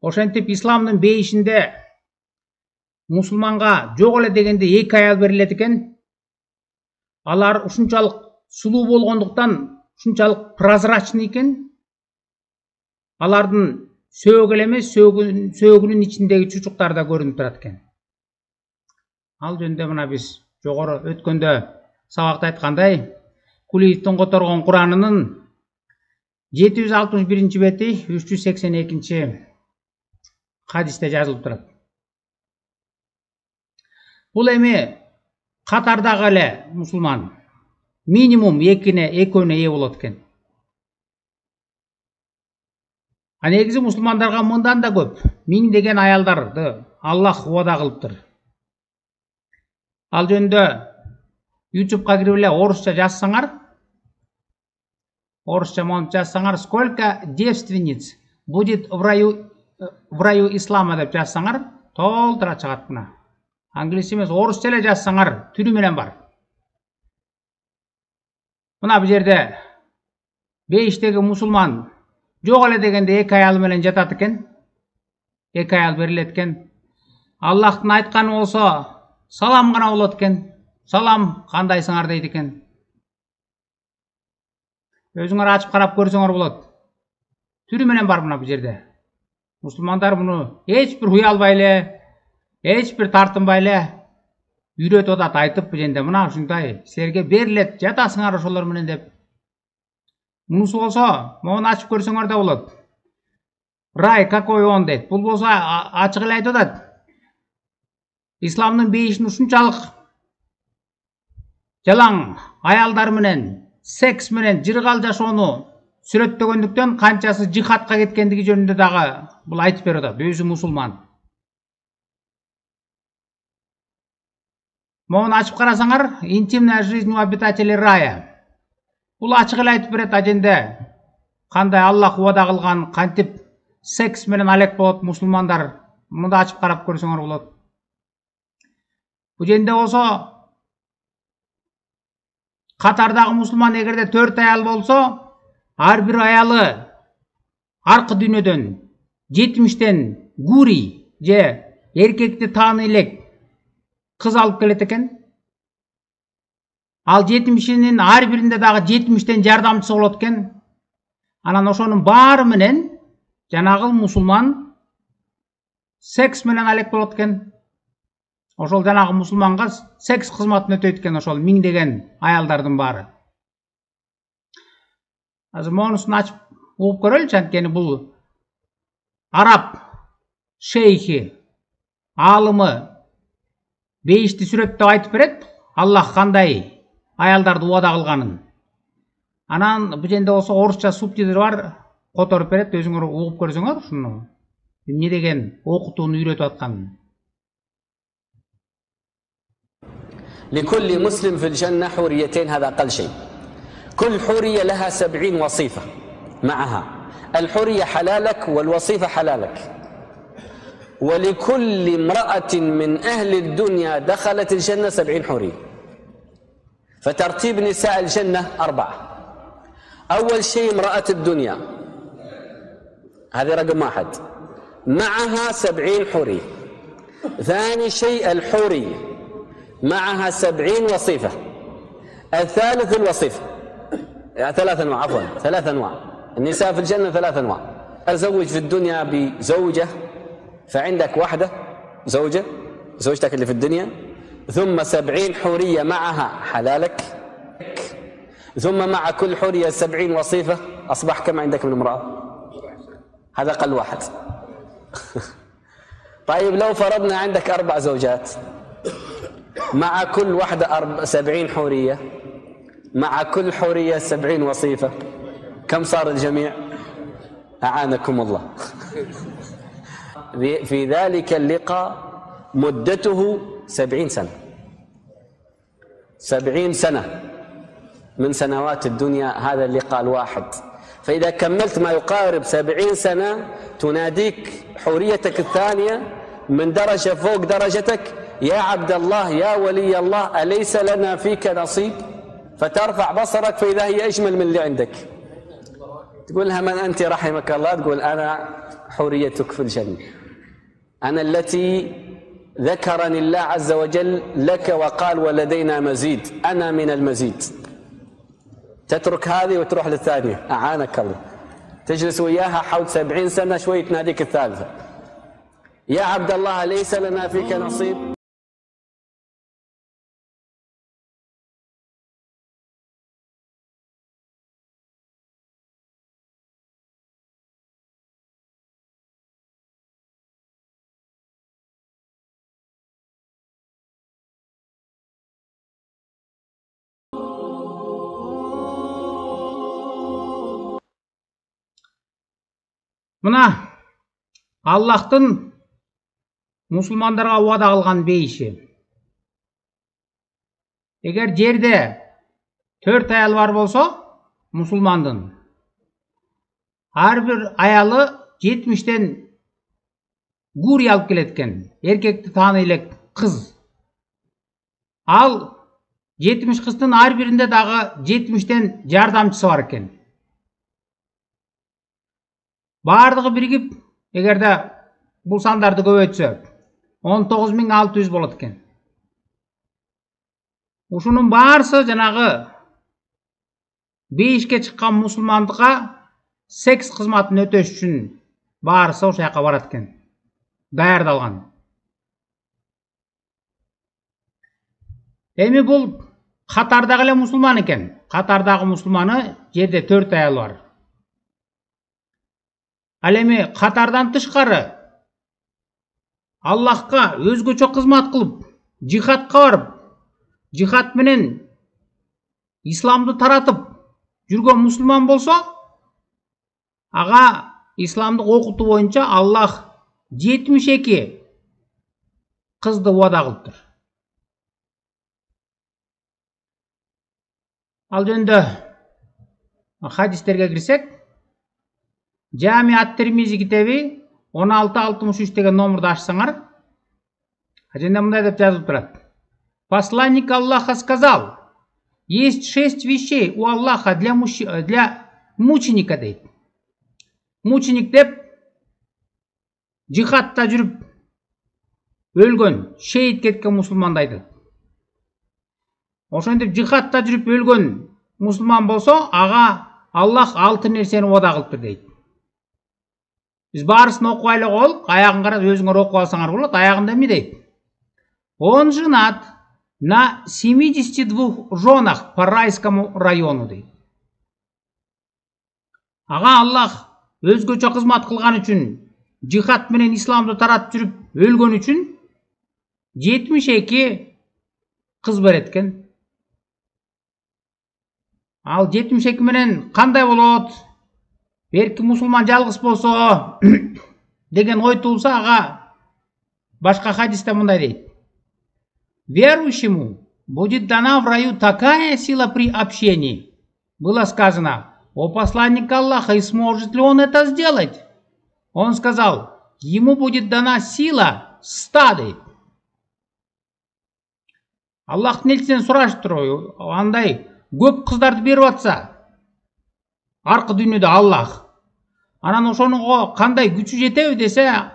Ошентип исламдын бейишинде мусулманга жок эле дегенде 2 аял берилет экен. Алар ушунчалык сулуу болгондуктан, ушунчалык прозрачный экен. Алардын сөөгү эле эмес, сөөгүнүн ичиндеги чучуктар да көрүнүп турат экен. Ал жөнүндө мына биз жогору өткөндө сабакта айткандай, Кулиевдин которгон Куранынын 761 бети 382 хадисте жазылып турат. Бул эми катардагы эле мусулман минимум экөөнө ээ болот экен. А негизи мусулмандарга мындан да көп, миңдеген аялдарды Аллах убада кылыптыр. Ал жөнүндө YouTube'га кирип эле орусча жазсаңар, орусча монуп жазсаңар, сколько девственниц будет в раю ислама деп жазсаңар, толтура чыгат мына. Англис эмес, орусча эле жазсаңар, түрү менен бар. Мына бул жерде бейиштеги мусулман жок эле дегенде 2 аял менен жатат экен. 2 аял берилет экен. Аллахтын айтканы болсо салам гана болот экен. Салам, кандайсыңар дейт экен. Өзүңөр ачып карап көрсөңөр болот. Түрү менен бар мына бул жерде. Мусулмандар муну эч бир уялбай эле, эч бир тартынбай эле үйрөтүп атат, айтып жерде мына ушундай силерге берилет, жатасыңар ошолор менен деп. Мунусу болсо, мону ачып көрсөңөр да болот. Рай какой он дейт. Бул болсо ачык эле айтып атат. Исламдын бейишин ушунчалык жалаң аялдар менен, секс менен жыргал жашоону сүрөттөгөндүктөн канчасы жихадка кеткендиги жөнүндө дагы бул айтып берип атат, өзү мусулман. Мону ачып карасаңар, интимная жизнь у обитателей рая. Бул ачык эле айтып берет аженде кандай Аллах убада кылган, кантип секс менен алек болот мусулмандар. Муну да ачып карап көрсөңөр болот. Бул жерде болсо катардагы мусулман эгерде 4 аял болсо, ар бир аялы аркы дүйнөдөн 70тен гури же эркекти тааны элек кыз алып келет экен. Ал 70-нин ар биринде дагы 70тен жардамчысы болот экен. Анан ошонун баары менен жанагы мусулман секс менен алек болот экен. Ошол жанагы мусулманга секс кызматын өтөйт экен ошол миңдеген аялдардын баары. Азыр монусун ачып угуп көрөлүчү, анткени бул араб шейхи, алымы бейишти сүрөттөп айтып берет, Аллах кандай аялдарды убада кылганын. Анан бул жерде болсо орусча субтитр бар, которуп берет, өзүңөр угуп көрсөңөр ушуну эмне деген окутууну үйрөтүп атканын. لكل مسلم في الجنة حوريتين، هذا أقل شيء. كل حورية لها 70 وصيفة معها. الحورية حلالك والوصيفة حلالك. ولكل امرأة من أهل الدنيا دخلت الجنة 70 حورية. فترتيب نساء الجنة 4. أول شيء امرأة الدنيا، هذه رقم 1، معها 70 حورية. ثاني شيء الحورية، معها 70 وصيفة. الثالث الوصيفة، 3 أنواع، عفوا 3 أنواع. النساء في الجنة 3 أنواع. أزوج في الدنيا بزوجة، فعندك واحدة زوجة، زوجتك اللي في الدنيا، ثم 70 حورية معها حلالك، ثم مع كل حورية 70 وصيفة. أصبح كم عندك من امرأة؟ هذا أقل واحد. طيب لو فرضنا عندك 4 زوجات، مع كل واحدة 70 حورية، مع كل حورية 70 وصيفة، كم صار الجميع؟ أعانكم الله. في ذلك اللقاء مدته 70 سنة. 70 سنة من سنوات الدنيا هذا اللقاء الواحد. فإذا كملت ما يقارب 70 سنة تناديك حوريتك الثانية من درجة فوق درجتك: يا عبد الله، يا ولي الله، أليس لنا فيك نصيب؟ فترفع بصرك فإذا هي أجمل من اللي عندك. تقول لها من أنت رحمك الله؟ تقول أنا حوريتك في الجنة، أنا التي ذكرني الله عز وجل لك وقال ولدينا مزيد، أنا من المزيد. تترك هذه وتروح للثانية، أعانك الله، تجلس وياها حول 70 سنة، شوي تناديك الثالثة، يا عبد الله ليس لنا فيك نصيب. Мына Аллахтың мұсылмандарға уада қылған бейіші. Егер жерде 4 аял бар болса, мұсылмандың әрбір аялы 70-тен гури алып келеткен, еркекті танылек қыз. Ал 70 қыздың әрбірінде дағы 70-тен жардамшысы бар екен. Бардығы бірігіп, егерде бұл сандарды көбейтсе, 19.600 болады екен. Ушының барысы жанағы бейішке шыққан мұсылмандыға секс қызматын өтеш үшін барысы осы жаққа барады екен. Даярдалған. Эми бұл Қатардағы эле мұсылман екен. Қатардағы мұсылманы жерде 4 аял бар. Ал эми Қатардан тышкары Аллахқа өзгөчө кызмат кылып, жихадка барып, жихад менен исламды таратып жүргөн мусулман болсо, ага исламдык окутуу боюнча Аллах 72 кызды уада кылыптыр. Ал жөнүндө хадистерге кирсек, Жами ат-Тирмизи китеби 1663 деген номерду ачсаңар, аженде мындай деп жазылып турат. Посланник Аллаха сказал: есть 6 вещей у Аллаха для мученика, дейт. Мученик деп жихадта жүрүп өлгөн, шейит кеткен мусулманды айтат. Ошентип жихадта жүрүп өлгөн мусулман болсо, ага Аллах 6 нерсени уада кылыптыр дейт. Biz barısını okuyayla ol, ayağın qarab özüңөр окуп алсаңар болот, ayağında эмне дейт? Он женат на 72 женах по райскому району дейт. Ага Аллах өзгөчө кызмат кылган үчүн, жихад менен исламды таратып жүрүп өлгөн үчүн 72 кыз берет экен. Ал 72 менен кандай болот? Берки мусулман жалгыз болсо деген ой туулса, ага башка хадисте мындай дейт. Верующему будет дана в раю такая сила при общении. Было сказано: о посланник Аллаха, и сможет ли он это сделать? Он сказал: ему будет дана сила 100 дейт. Аллахтын элчисинен сураштыр, андай көп кыздарды берип атса, аркы дүйнөдө Аллах. Анан ошонуга кандай күчү жетеби десе,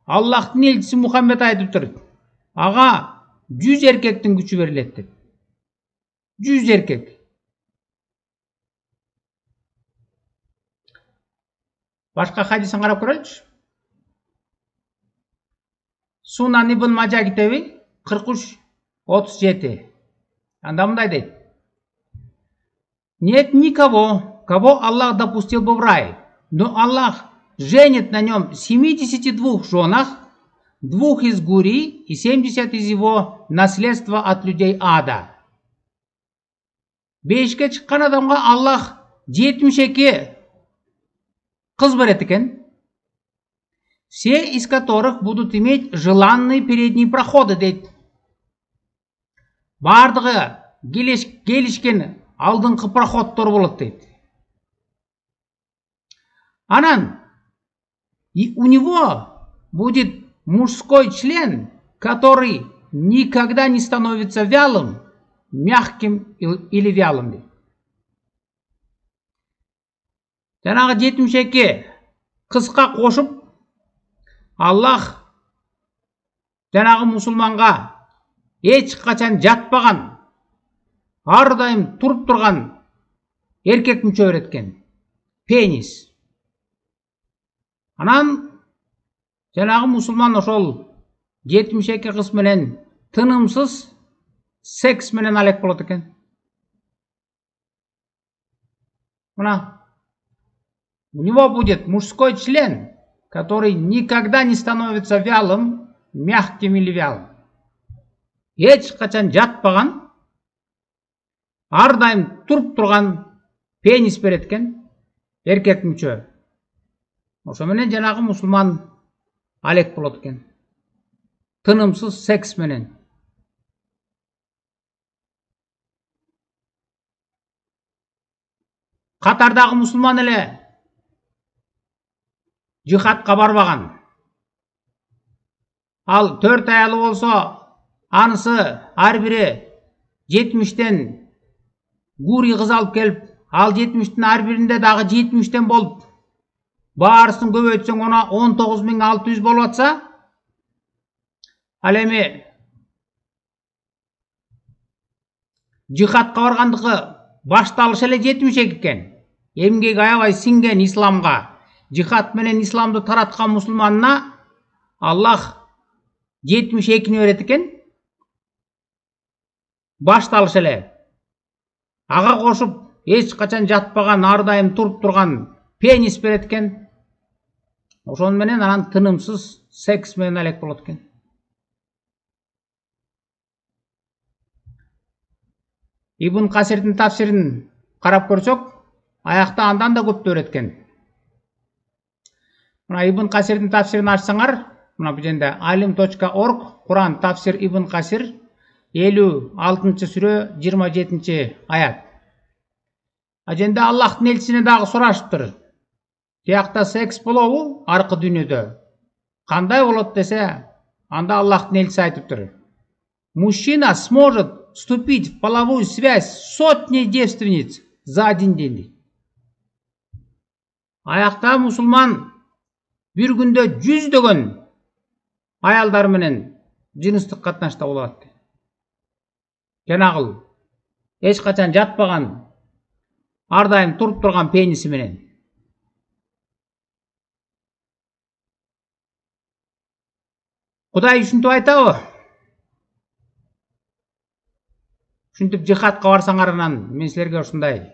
Аллахтын элчиси Мухаммед айтыптыр. Ага 100 эркектин күчү берилет деп. 100 эркек. Башка хадисин карап көрөлүчү. Сунан ибн Мажа китеби 43:37. Анда мындай дейт. Нет никого, кого Аллах допустил бы в рай, но Аллах женит на нем 72 женах, 2 из гури и 70 из его наследства от людей ада. Бейишке чыккан адамга Аллах 72 кыз берет экен, все из которых будут иметь желанные передние проходы, дейт. Бардыгы келишкен алдыңкы проходтор болот дейт. Анан у него будет мужской член, который никогда не становится вялым, мягким или вялым. Жанагы 72 кызга кошуп Аллах жанагы мусулманга эч качан жатпаган, ар дайым туруп турган эркек мүчө берет экен. Пенис. Анан жанагы мусулман ошол 72 кыз менен тынымсыз секс менен алек болот экен. Мына у него будет мужской член, который никогда не становится вялым, мягким или вялым. Эч качан жатпаган, ар дайым туруп турган пенис берет экен, эркек мүчө. Ошо менен жанагы мусулман алек болот экен. Тынымсыз секс менен. Катардагы мусулман эле жихадка барбаган. Ал 4 аялы болсо, анысы ар бири 70тен гури кыз алып келип, ал 70тин ар биринде дагы 70тен болуп, баарысын көбөйтсөң 19.600 болуп атса, ал эми жихадка баргандыкы башталышы эле 72 экен. Эмгеги аябай сиңген исламга, жихад менен исламды тараткан мусулманына Аллах 72-ни берет экен. Башталышы эле. Ага кошуп эч качан жатпаган, ар дайым туруп турган пенис берет экен. Ошон менен анан тынымсыз секс менен алек болот экен. Ибн Касирдин тафсирин карап көрсөк, аякта андан да көп берет экен. Мына Ибн Касирдин тафсирин ачсаңар, мына бул жерде alim.org, Куран тафсир Ибн Касир 56-сүрө 27-аят. А жерде Аллахтын элчисине дагы сурашыптыр. Тиякта секс болобу аркы дүйнөдө? Кандай болот десе, анда Аллахтын элчиси айтыптыр. Мужчина сможет вступить в половую связь с сотней девственниц за один день. Аякта мусулман bir күндө 100дөгөн аялдар менен жыныстык катнашта болот. Жанагыл эч качан жатпаган, ар дайым туруп турган пениси менен. Кудай ушинтип айтабы? Ушинтип жихадка барсаңар, анан мен силерге ушундай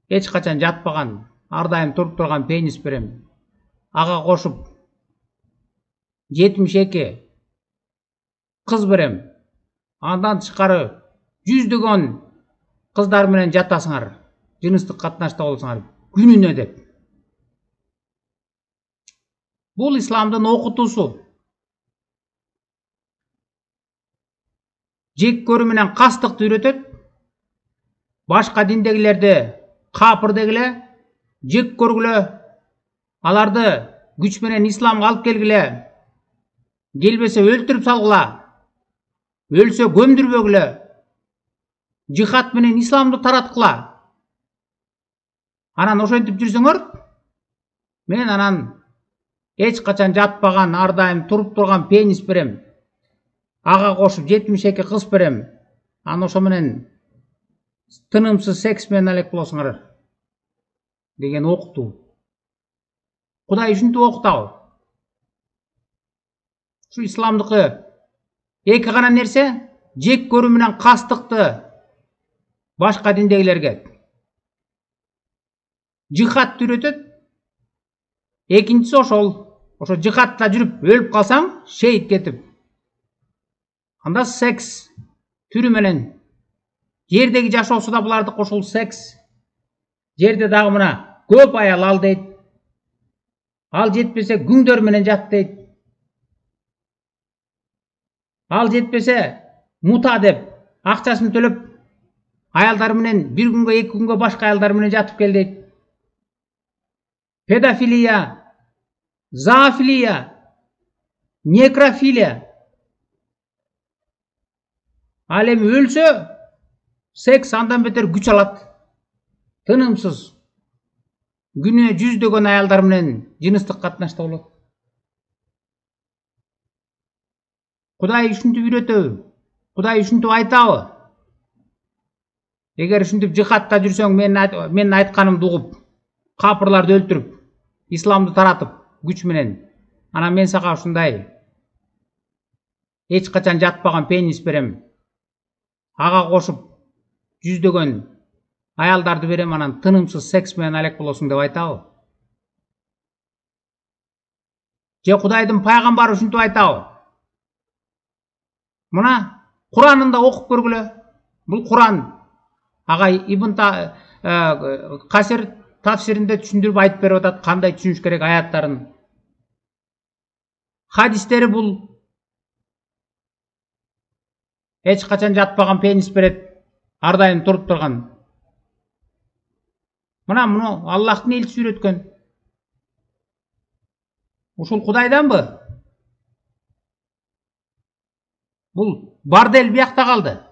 эч качан жатпаган, ар дайым туруп турган пенис берем. Ага кошуп 72 кыз берем. Андан тышкары 100дөгөн кыздар менен жатасыңар, жыныстык катнашта болсоңар күнүнө деп. Бул исламдын окутуусу. Жек көрүү менен кастыкты үйрөтөт. Башка диндегилерди капыр дегиле, жек көргүлө, аларды күч менен исламга алып келгиле, келбесе өлтүрүп салгыла, өлсө көмдүрбөгүлө, жихад менен исламды тараткыла. Анан ошентип жүрсөңөр, мен анан эч качан жатпаган, ар дайым туруп турган пенис берем. Ага кошуп 72 кыз берем. Анан ошо менен тынымсыз секс менен алек болосуңар деген окутуу. Кудай ушинтип окутабы? Şu исламдыкы эки гана нерсе, жек көрүү менен кастыкты башка диндегилерге. Жихад үйрөтөт. Экинчиси ошо жихадта жүрүп өлүп калсаң, шейит кетип. Анда секс түрү менен жердеги жашоосу да буларды кошул секс. Жерде дагы мына көп аял ал дейт. Ал жетпесе күңдөр менен жат дейт. Ал жетпесе мута деп акчасын төлөп аялдар менен bir күнгө, 2 күнгө башка аялдар менен жатып кел дейт. Педофилия, зоофилия, некрофилия. Ал эми өлсө секс андан бетер күч алат. Тынымсыз күнүнө жүздөгөн аялдар менен жыныстык катнашта болот. Кудай ушинтип үйрөтөбү? Кудай ушинтип айтабы? Эгер ушинтип жихадта жүрсөң, менин айтканымды угуп, капырларды өлтүрүп, исламды таратып, күч менен, анан мен сага ушундай эч качан жатпаган пенис берем. Ага кошуп жүздөгөн аялдарды берем, анан тынымсыз секс менен алек болосуң деп айтабы? Же Кудайдын пайгамбары ушинтип айтабы? Мына Куранында окуп көргүлө. Бул Куран. Ага Ибн Касир тафсиринде түшүндүрүп айтып берип атат, кандай түшүнүш керек аяттарын. Хадистери бул эч качан жатпаган пенис берет, ар дайым туруп турган. Мына муну Аллахтын элчиси үйрөткөн. Ушул Кудайданбы? Бул бар дел биякта калды.